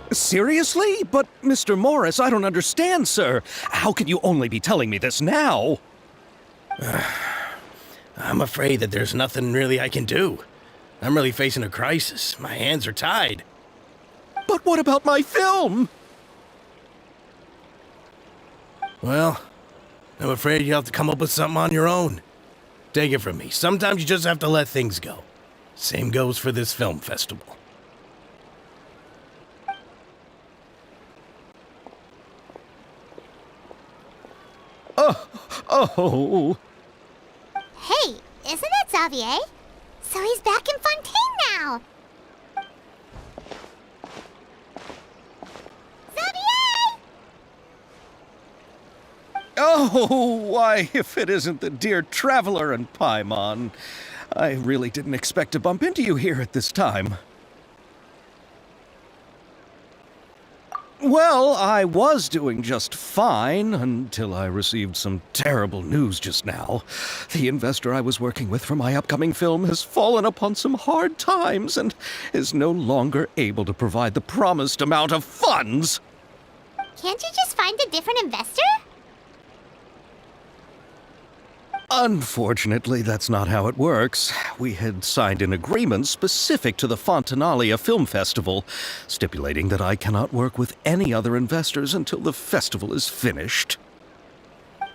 Seriously? But, Mr. Morris, I don't understand, sir. How can you only be telling me this now? I'm afraid that there's nothing really I can do. I'm really facing a crisis. My hands are tied. But what about my film? Well, I'm afraid you'll have to come up with something on your own. Take it from me. Sometimes you just have to let things go. Same goes for this film festival. Oh. Hey, isn't that Xavier? So he's back in Fontaine now! Xavier! Oh, why, if it isn't the dear Traveler and Paimon. I really didn't expect to bump into you here at this time. Well, I was doing just fine until I received some terrible news just now. The investor I was working with for my upcoming film has fallen upon some hard times and is no longer able to provide the promised amount of funds. Can't you just find a different investor? Unfortunately, that's not how it works. We had signed an agreement specific to the Fontanalia Film Festival, stipulating that I cannot work with any other investors until the festival is finished.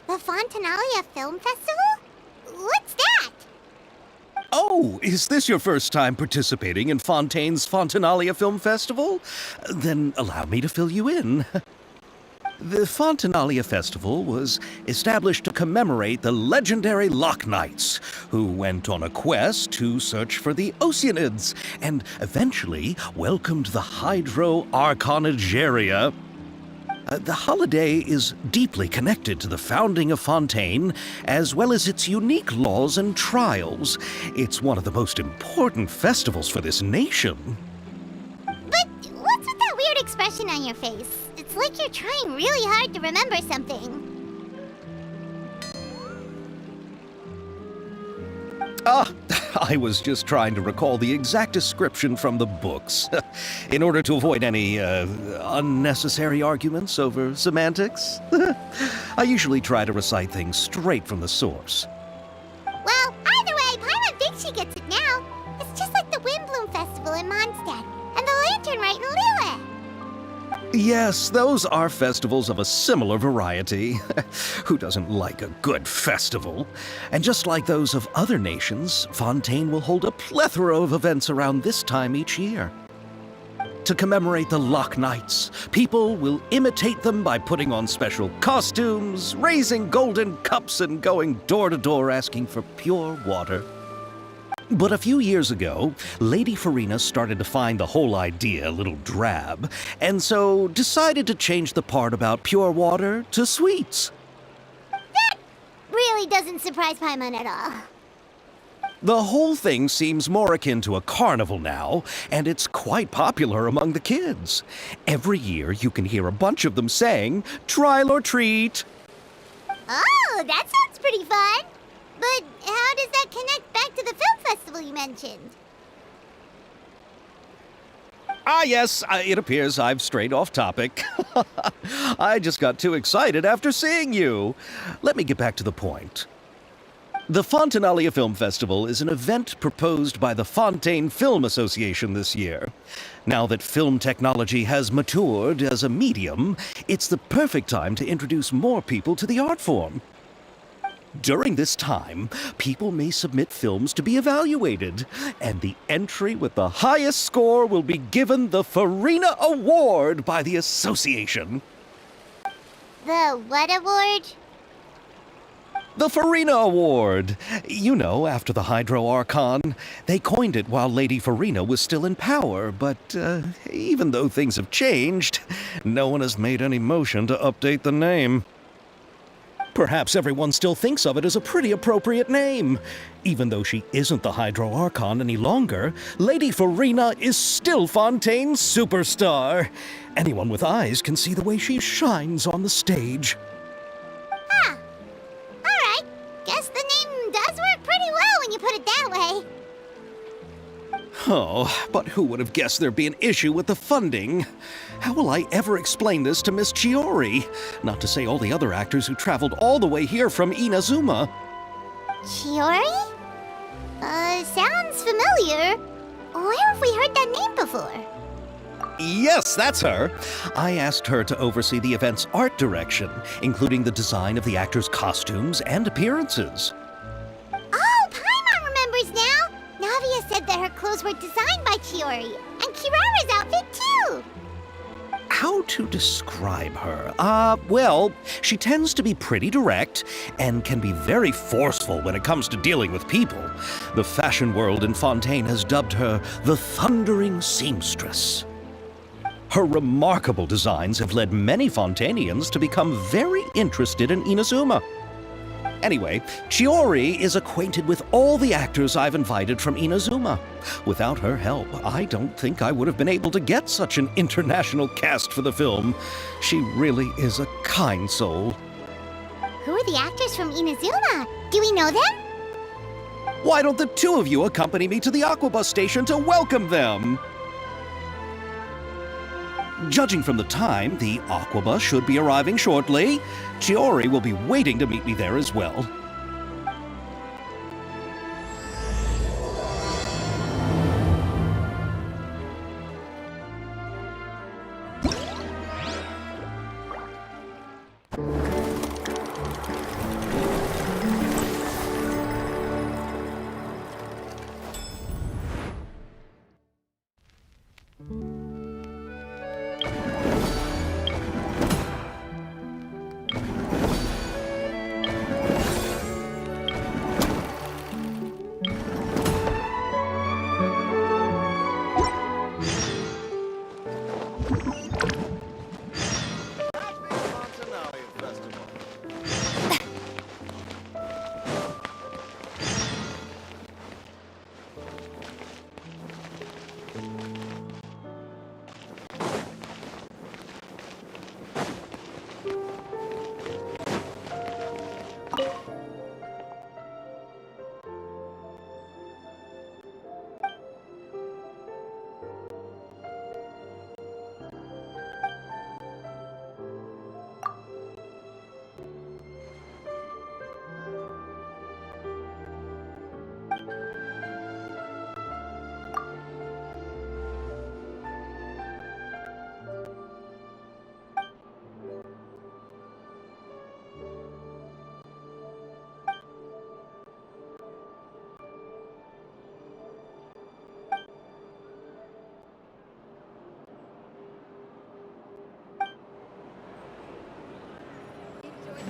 The Fontanalia Film Festival? What's that? Oh, is this your first time participating in Fontaine's Fontanalia Film Festival? Then allow me to fill you in. The Fontanalia Festival was established to commemorate the legendary Loch Knights, who went on a quest to search for the Oceanids and eventually welcomed the Hydro Arconageria. The holiday is deeply connected to the founding of Fontaine, as well as its unique laws and trials. It's one of the most important festivals for this nation. But what's with that weird expression on your face? It's like you're trying really hard to remember something. I was just trying to recall the exact description from the books, in order to avoid any unnecessary arguments over semantics. I usually try to recite things straight from the source. Well, either way, Paimon thinks she gets it now. It's just like the Windbloom Festival in Mondstadt, and the Lantern Rite in Lille. Yes, those are festivals of a similar variety. Who doesn't like a good festival? And just like those of other nations, Fontaine will hold a plethora of events around this time each year. To commemorate the Loch Knights, people will imitate them by putting on special costumes, raising golden cups, and going door to door asking for pure water. But a few years ago, Lady Farina started to find the whole idea a little drab, and so decided to change the part about pure water to sweets. That really doesn't surprise Paimon at all. The whole thing seems more akin to a carnival now, and it's quite popular among the kids. Every year you can hear a bunch of them saying, "Trial or treat." Oh, that sounds pretty fun. But how does that connect back to the film festival you mentioned? Yes, it appears I've strayed off topic. I just got too excited after seeing you. Let me get back to the point. The Fontanalia Film Festival is an event proposed by the Fontaine Film Association this year. Now that film technology has matured as a medium, it's the perfect time to introduce more people to the art form. During this time, people may submit films to be evaluated, and the entry with the highest score will be given the Farina Award by the association. The what award? The Farina Award. You know, after the Hydro Archon. They coined it while Lady Farina was still in power, but even though things have changed, no one has made any motion to update the name. Perhaps everyone still thinks of it as a pretty appropriate name. Even though she isn't the Hydro Archon any longer, Lady Farina is still Fontaine's superstar. Anyone with eyes can see the way she shines on the stage. Huh. Alright. does work pretty well when you put it that way. Oh, but who would have guessed there'd be an issue with the funding? How will I ever explain this to Miss Chiori? Not to say all the other actors who traveled all the way here from Inazuma. Chiori? Sounds familiar. Where have we heard that name before? Yes, that's her. I asked her to oversee the event's art direction, including the design of the actors' costumes and appearances. Oh, Paimon remembers now! Navia said that her clothes were designed by Chiori, and Kirara's outfit too! How to describe her? Well, she tends to be pretty direct and can be very forceful when it comes to dealing with people. The fashion world in Fontaine has dubbed her the Thundering Seamstress. Her remarkable designs have led many Fontainians to become very interested in Inazuma. Anyway, Chiori is acquainted with all the actors I've invited from Inazuma. Without her help, I don't think I would have been able to get such an international cast for the film. She really is a kind soul. Who are the actors from Inazuma? Do we know them? Why don't the two of you accompany me to the Aquabus station to welcome them? Judging from the time, the Aquabus should be arriving shortly. Chiori will be waiting to meet me there as well.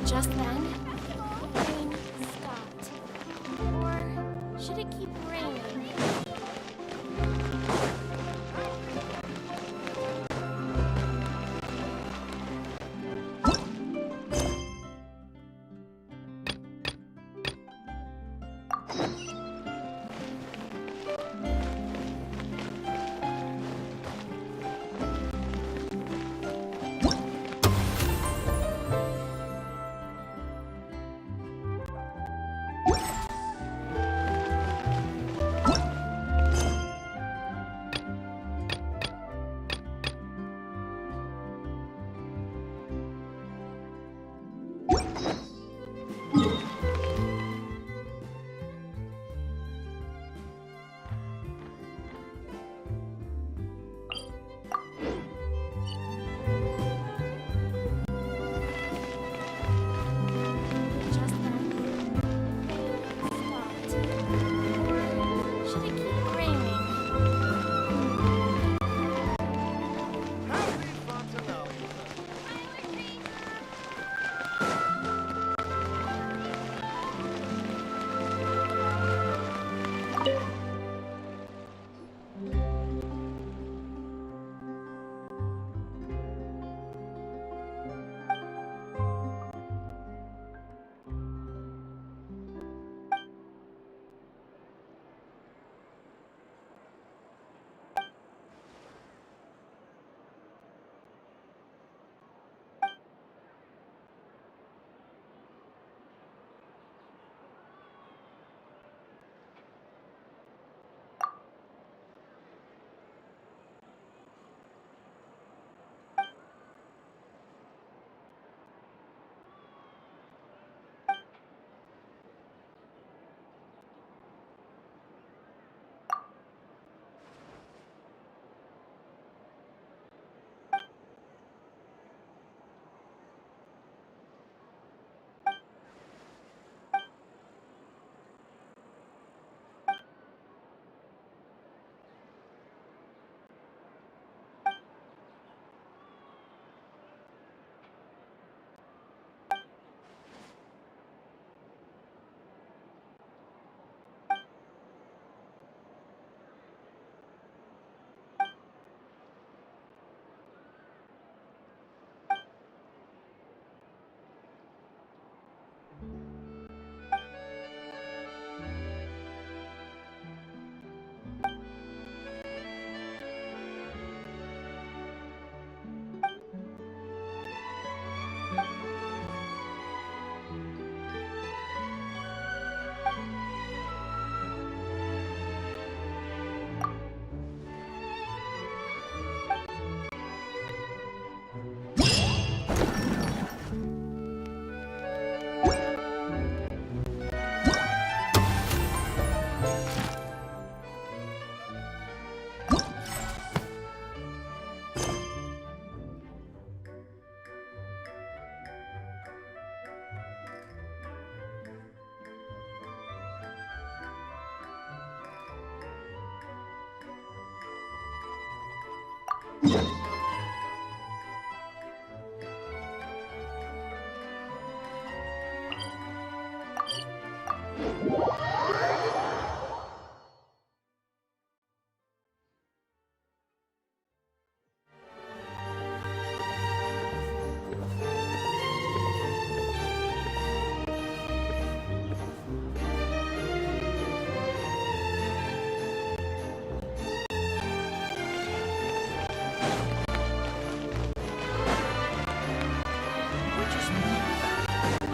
Just then, rain stopped. Or should it keep raining?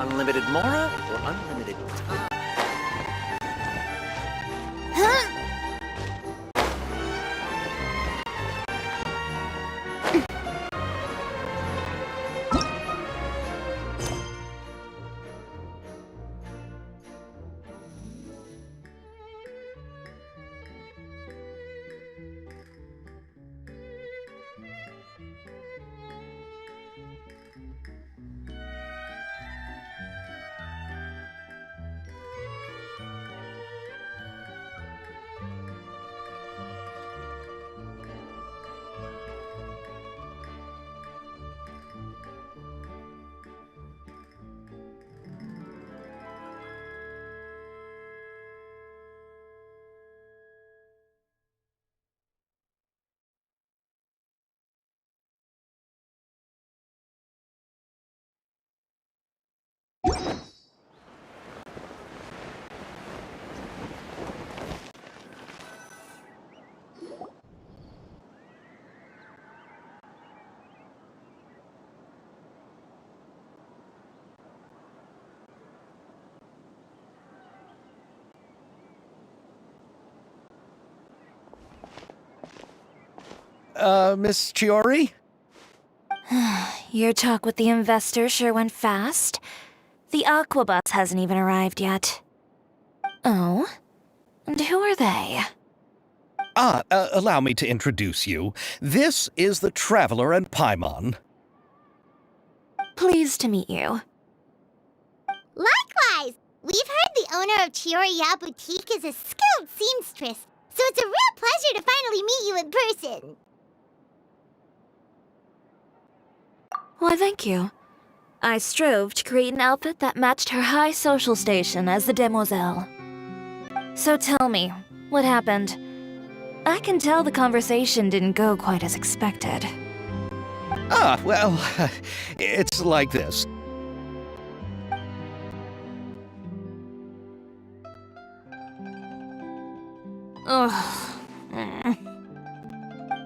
Unlimited Mora or unlimited time? Miss Chiori? Your talk with the investor sure went fast. The Aquabus hasn't even arrived yet. Oh? And who are they? Allow me to introduce you. This is the Traveler and Paimon. Pleased to meet you. Likewise! We've heard the owner of Chioriya Boutique is a skilled seamstress, so it's a real pleasure to finally meet you in person. Why, thank you. I strove to create an outfit that matched her high social station as the demoiselle. So tell me, what happened? I can tell the conversation didn't go quite as expected. Well, it's like this. Ugh.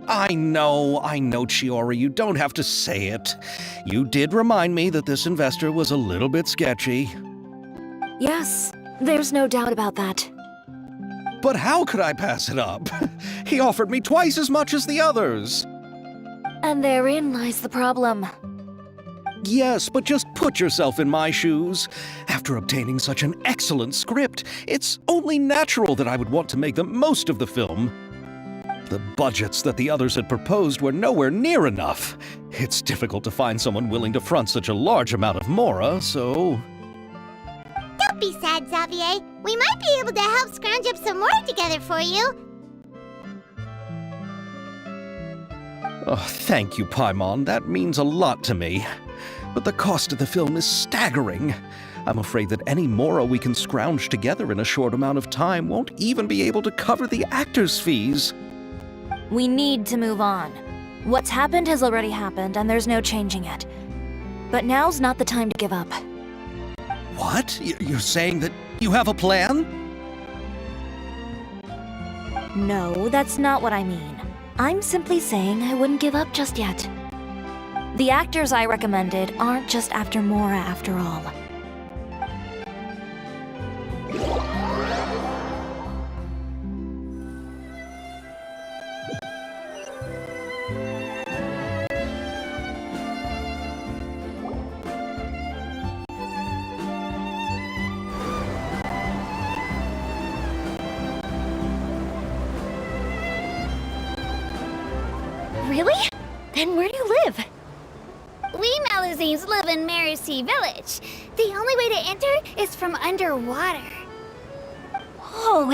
I know, Chiori, you don't have to say it. You did remind me that this investor was a little bit sketchy. Yes, there's no doubt about that. But how could I pass it up? He offered me twice as much as the others. And therein lies the problem. Yes, but just put yourself in my shoes. After obtaining such an excellent script, it's only natural that I would want to make the most of the film. The budgets that the others had proposed were nowhere near enough. It's difficult to find someone willing to front such a large amount of mora, so... Don't be sad, Xavier. We might be able to help scrounge up some more together for you. Oh, thank you, Paimon. That means a lot to me. But the cost of the film is staggering. I'm afraid that any mora we can scrounge together in a short amount of time won't even be able to cover the actors' fees. We need to move on. What's happened has already happened, and there's no changing it. But now's not the time to give up. What? You're saying that you have a plan? No, that's not what I mean. I'm simply saying I wouldn't give up just yet. The actors I recommended aren't just after Mora after all. Really? Then where do you live? We Malazines live in Marcy Village. The only way to enter is from underwater. Oh,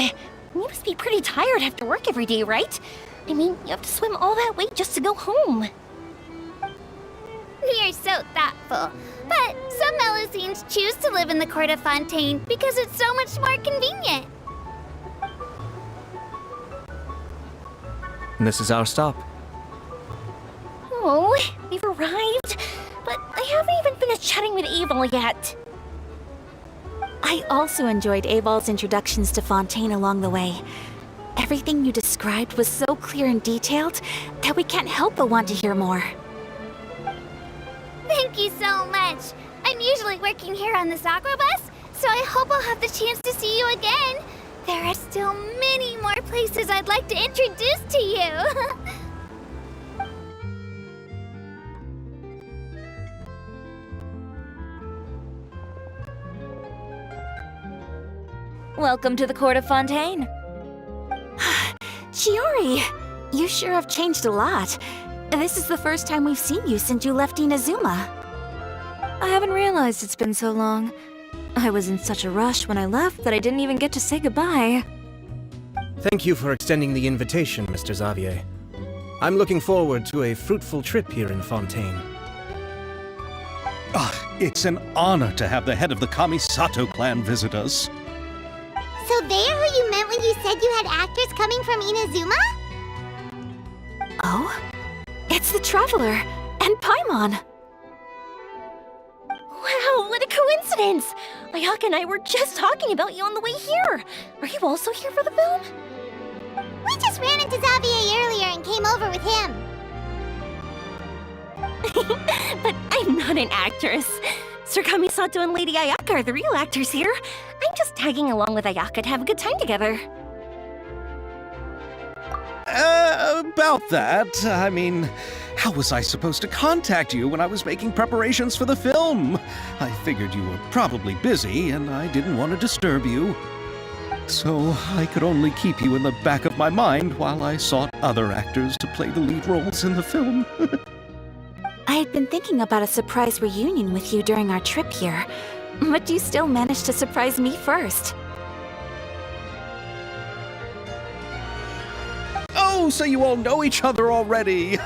you must be pretty tired after work every day, right? I mean, you have to swim all that way just to go home. You're so thoughtful. But some Melusines choose to live in the court of Fontaine because it's so much more convenient. This is our stop. Oh, we've arrived. But I haven't even finished chatting with Abel yet. I also enjoyed Abal's introductions to Fontaine along the way. Everything you described was so clear and detailed that we can't help but want to hear more. Thank you so much. I'm usually working here on the Sakura bus, so I hope I'll have the chance to see you again. There are still many more places I'd like to introduce to you. Welcome to the court of Fontaine. Chiori, you sure have changed a lot. This is the first time we've seen you since you left Inazuma. I haven't realized it's been so long. I was in such a rush when I left that I didn't even get to say goodbye. Thank you for extending the invitation, Mr. Xavier. I'm looking forward to a fruitful trip here in Fontaine. It's an honor to have the head of the Kamisato clan visit us. So they're who you meant when you said you had actors coming from Inazuma? Oh? It's the Traveler and Paimon. Wow, what a coincidence! Ayaka and I were just talking about you on the way here. Are you also here for the film? We just ran into Xavier earlier and came over with him. But I'm not an actress. Sir Kamisato and Lady Ayaka are the real actors here. I'm just tagging along with Ayaka to have a good time together. About that, I mean, how was I supposed to contact you when I was making preparations for the film? I figured you were probably busy, and I didn't want to disturb you. So I could only keep you in the back of my mind while I sought other actors to play the lead roles in the film. I had been thinking about a surprise reunion with you during our trip here, but you still managed to surprise me first. Oh, so you all know each other already!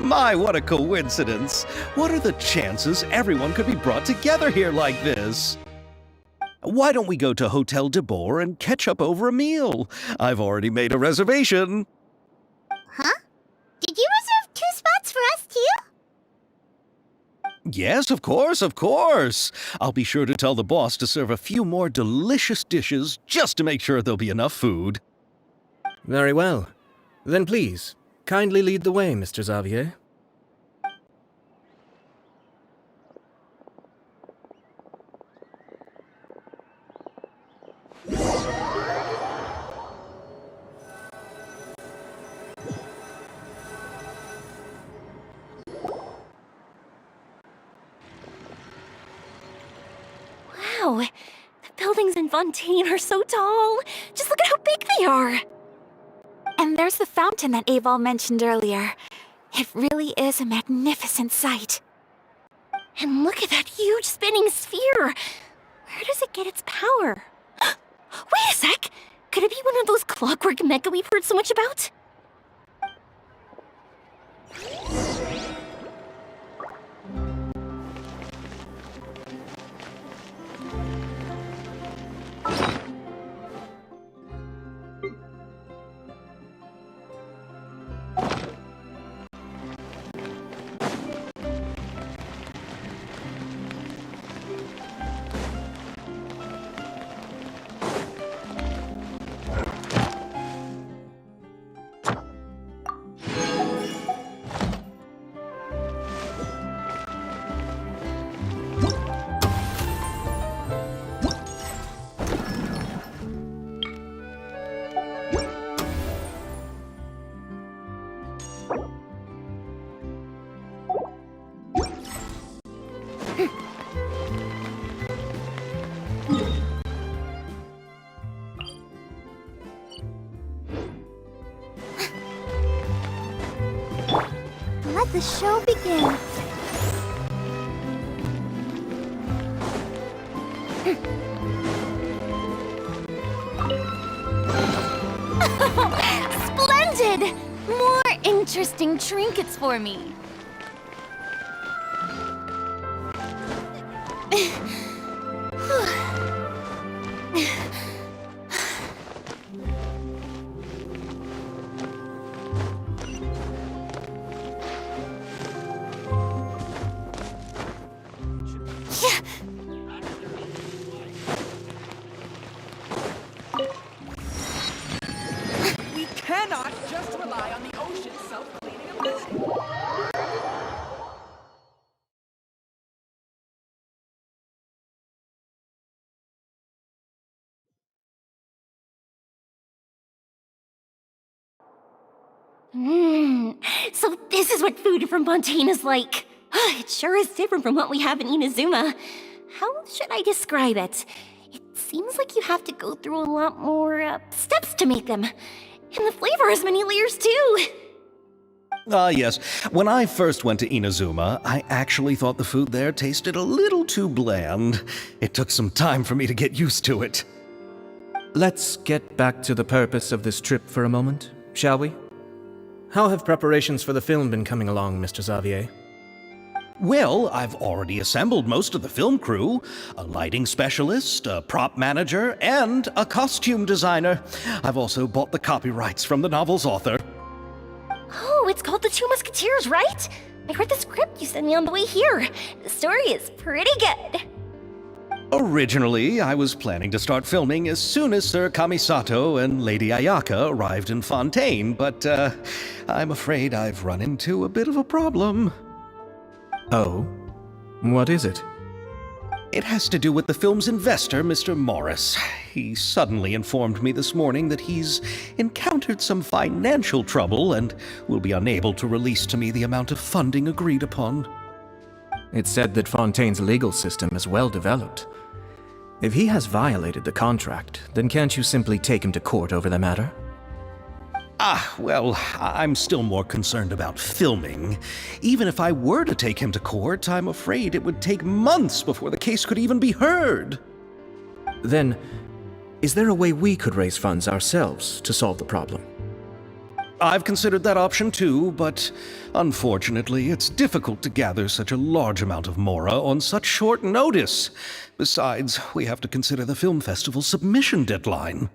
My, what a coincidence! What are the chances everyone could be brought together here like this? Why don't we go to Hotel de Boer and catch up over a meal? I've already made a reservation. Huh? Did you reserve 2 spots for us too? Yes, of course, of course. I'll be sure to tell the boss to serve a few more delicious dishes just to make sure there'll be enough food. Very well. Then please, kindly lead the way, Mr. Xavier. Wow, the buildings in Fontaine are so tall. Just look at how big they are. And there's the fountain that Aval mentioned earlier. It really is a magnificent sight. And look at that huge spinning sphere. Where does it get its power? Wait a sec! Could it be one of those clockwork mecha we've heard so much about? Let the show begin. Splendid! Good. More interesting trinkets for me. We cannot just rely on the ocean self-cleaning ability. So this is what food from Fontaine is like. It sure is different from what we have in Inazuma. How should I describe it? It seems like you have to go through a lot more steps to make them. And the flavor has many layers too. Yes. When I first went to Inazuma, I actually thought the food there tasted a little too bland. It took some time for me to get used to it. Let's get back to the purpose of this trip for a moment, shall we? How have preparations for the film been coming along, Mr. Xavier? Well, I've already assembled most of the film crew. A lighting specialist, a prop manager, and a costume designer. I've also bought the copyrights from the novel's author. Oh, it's called The Two Musketeers, right? I read the script you sent me on the way here. The story is pretty good. Originally, I was planning to start filming as soon as Sir Kamisato and Lady Ayaka arrived in Fontaine, but I'm afraid I've run into a bit of a problem. Oh? What is it? It has to do with the film's investor, Mr. Morris. He suddenly informed me this morning that he's encountered some financial trouble and will be unable to release to me the amount of funding agreed upon. It's said that Fontaine's legal system is well developed. If he has violated the contract, then can't you simply take him to court over the matter? Well, I'm still more concerned about filming. Even if I were to take him to court, I'm afraid it would take months before the case could even be heard. Then, is there a way we could raise funds ourselves to solve the problem? I've considered that option too, but unfortunately, it's difficult to gather such a large amount of mora on such short notice. Besides, we have to consider the film festival's submission deadline.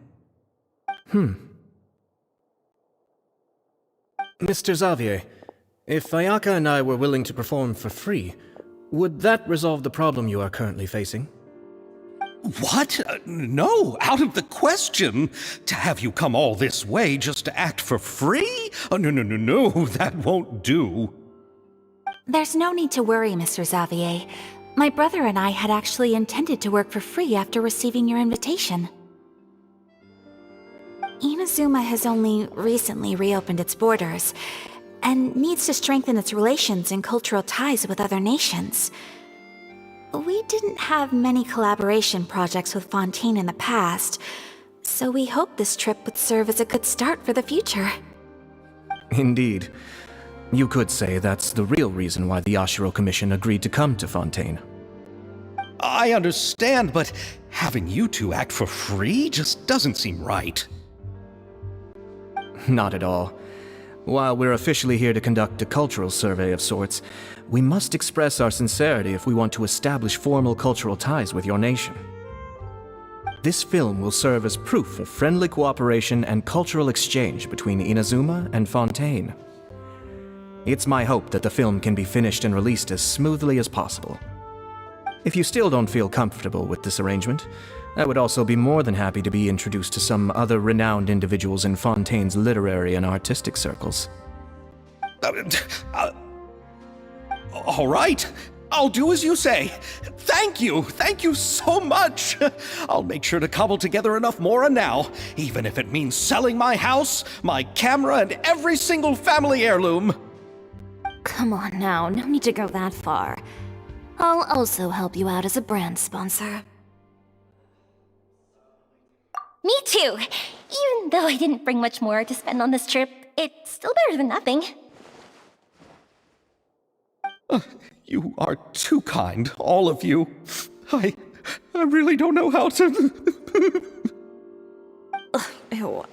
Mr. Xavier, if Ayaka and I were willing to perform for free, would that resolve the problem you are currently facing? What? No, out of the question. To have you come all this way just to act for free? Oh, no, that won't do. There's no need to worry, Mr. Xavier. My brother and I had actually intended to work for free after receiving your invitation. Inazuma has only recently reopened its borders, and needs to strengthen its relations and cultural ties with other nations. We didn't have many collaboration projects with Fontaine in the past, so we hoped this trip would serve as a good start for the future. Indeed. You could say that's the real reason why the Yashiro Commission agreed to come to Fontaine. I understand, but having you two act for free just doesn't seem right. Not at all. While we're officially here to conduct a cultural survey of sorts, we must express our sincerity if we want to establish formal cultural ties with your nation. This film will serve as proof of friendly cooperation and cultural exchange between Inazuma and Fontaine. It's my hope that the film can be finished and released as smoothly as possible. If you still don't feel comfortable with this arrangement, I would also be more than happy to be introduced to some other renowned individuals in Fontaine's literary and artistic circles. All right, I'll do as you say. Thank you so much. I'll make sure to cobble together enough mora now, even if it means selling my house, my camera, and every single family heirloom. Come on now, no need to go that far. I'll also help you out as a brand sponsor. Me too! Even though I didn't bring much more to spend on this trip, it's still better than nothing. You are too kind, all of you. I really don't know how to... Ew.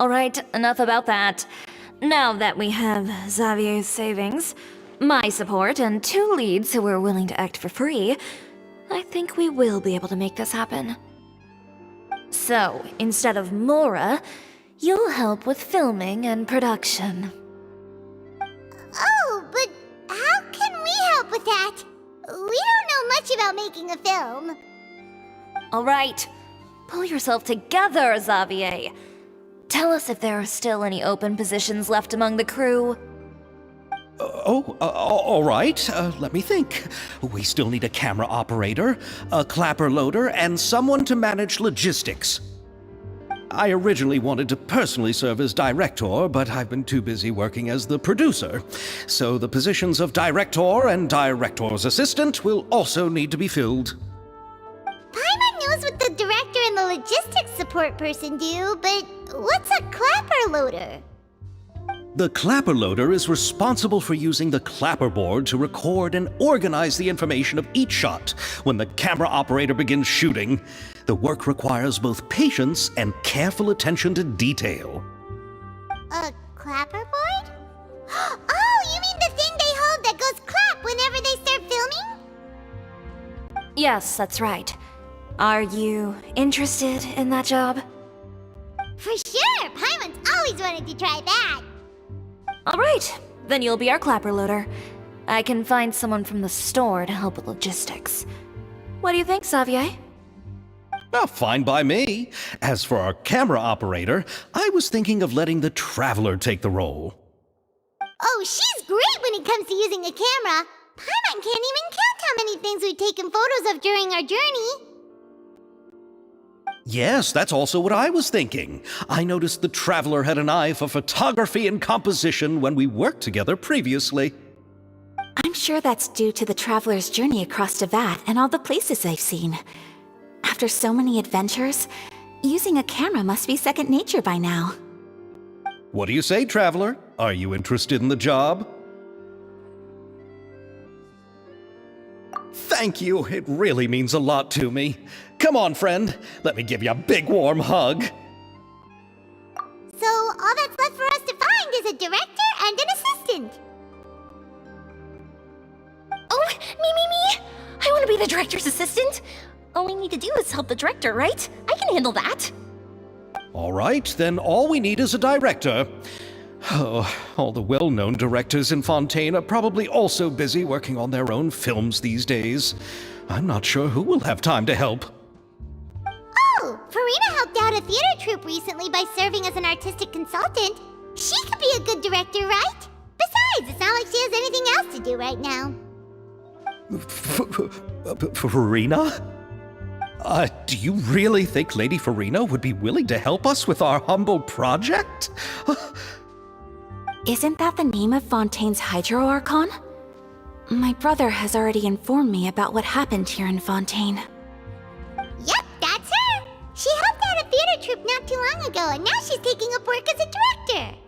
Alright, enough about that. Now that we have Xavier's savings, my support, and 2 leads who are willing to act for free, I think we will be able to make this happen. So, instead of Mora, you'll help with filming and production. Oh, but how can we help with that? We don't know much about making a film. Alright, pull yourself together, Xavier. Tell us if there are still any open positions left among the crew. All right. Let me think. We still need a camera operator, a clapper loader, and someone to manage logistics. I originally wanted to personally serve as director, but I've been too busy working as the producer. So the positions of director and director's assistant will also need to be filled. Paimon knows what the director and the logistics support person do, but what's a clapper loader? The clapper loader is responsible for using the clapper board to record and organize the information of each shot when the camera operator begins shooting. The work requires both patience and careful attention to detail. A clapper board? Oh, you mean the thing they hold that goes clap whenever they start filming? Yes, that's right. Are you interested in that job? For sure! Paimon's always wanted to try that. Alright, then you'll be our clapper loader. I can find someone from the store to help with logistics. What do you think, Xavier? Well, fine by me. As for our camera operator, I was thinking of letting the Traveler take the role. Oh, she's great when it comes to using a camera. Paimon can't even count how many things we've taken photos of during our journey. Yes, that's also what I was thinking. I noticed the Traveler had an eye for photography and composition when we worked together previously. I'm sure that's due to the traveler's journey across Devat and all the places they've seen. After so many adventures, using a camera must be second nature by now. What do you say, Traveler? Are you interested in the job? Thank you. It really means a lot to me. Come on, friend. Let me give you a big warm hug. So all that's left for us to find is a director and an assistant. Oh, me! I want to be the director's assistant. All we need to do is help the director, right? I can handle that. All right, then all we need is a director. Oh, all the well-known directors in Fontaine are probably also busy working on their own films these days. I'm not sure who will have time to help. Oh, Farina helped out a theater troupe recently by serving as an artistic consultant. She could be a good director, right? Besides, it's not like she has anything else to do right now. Farina? Do you really think Lady Farina would be willing to help us with our humble project? Isn't that the name of Fontaine's Hydro Archon? My brother has already informed me about what happened here in Fontaine. Yep, that's her. She helped out a theater troupe not too long ago, and now she's taking up work as a director.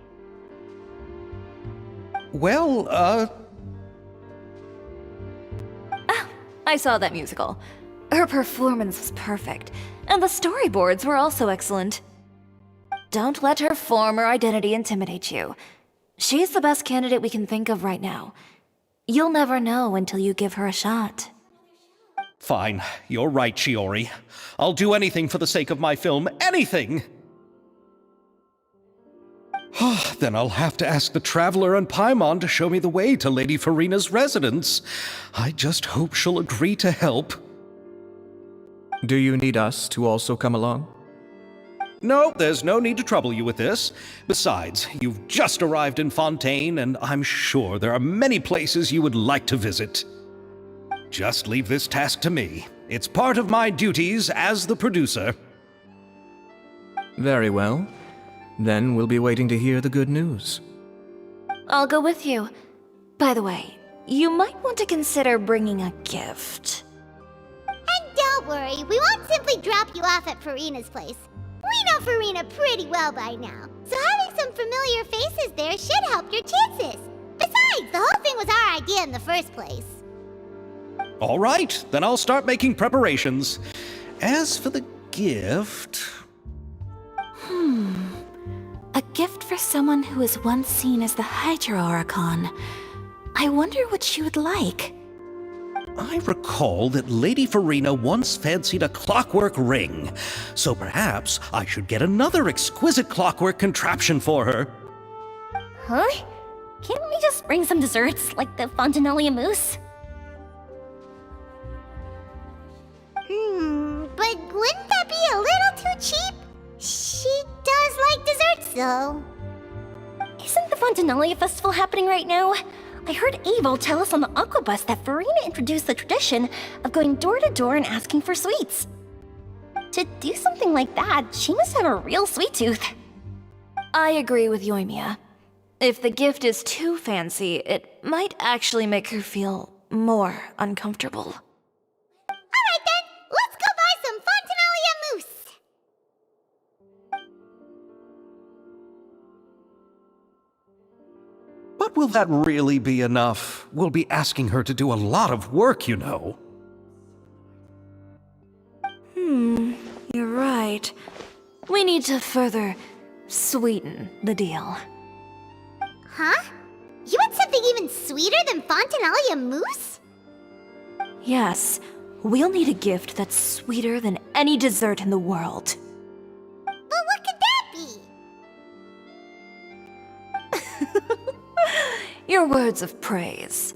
Well, I saw that musical. Her performance was perfect, and the storyboards were also excellent. Don't let her former identity intimidate you. She's the best candidate we can think of right now. You'll never know until you give her a shot. Fine. You're right, Shiori. I'll do anything for the sake of my film. Anything! Then I'll have to ask the Traveler and Paimon to show me the way to Lady Farina's residence. I just hope she'll agree to help. Do you need us to also come along? No, there's no need to trouble you with this. Besides, you've just arrived in Fontaine, and I'm sure there are many places you would like to visit. Just leave this task to me. It's part of my duties as the producer. Very well. Then we'll be waiting to hear the good news. I'll go with you. By the way, you might want to consider bringing a gift. And don't worry, we won't simply drop you off at Farina's place. We know Farina pretty well by now, so having some familiar faces there should help your chances. Besides, the whole thing was our idea in the first place. All right, then I'll start making preparations. As for the gift... A gift for someone who was once seen as the Hydra Oricon. I wonder what she would like. I recall that Lady Farina once fancied a clockwork ring, so perhaps I should get another exquisite clockwork contraption for her. Huh? Can't we just bring some desserts, like the Fontinalia mousse? But wouldn't that be a little too cheap? She does like desserts, though. Isn't the Fontinalia festival happening right now? I heard Abel tell us on the Aquabus that Farina introduced the tradition of going door to door and asking for sweets. To do something like that, she must have a real sweet tooth. I agree with Yoimiya. If the gift is too fancy, it might actually make her feel more uncomfortable. Alright then, let's go buy some Fontinalia mousse! But will that really be enough? We'll be asking her to do a lot of work, you know. You're right. We need to further sweeten the deal. Huh? You want something even sweeter than Fontinalia mousse? Yes, we'll need a gift that's sweeter than any dessert in the world. But what could that be? Your words of praise.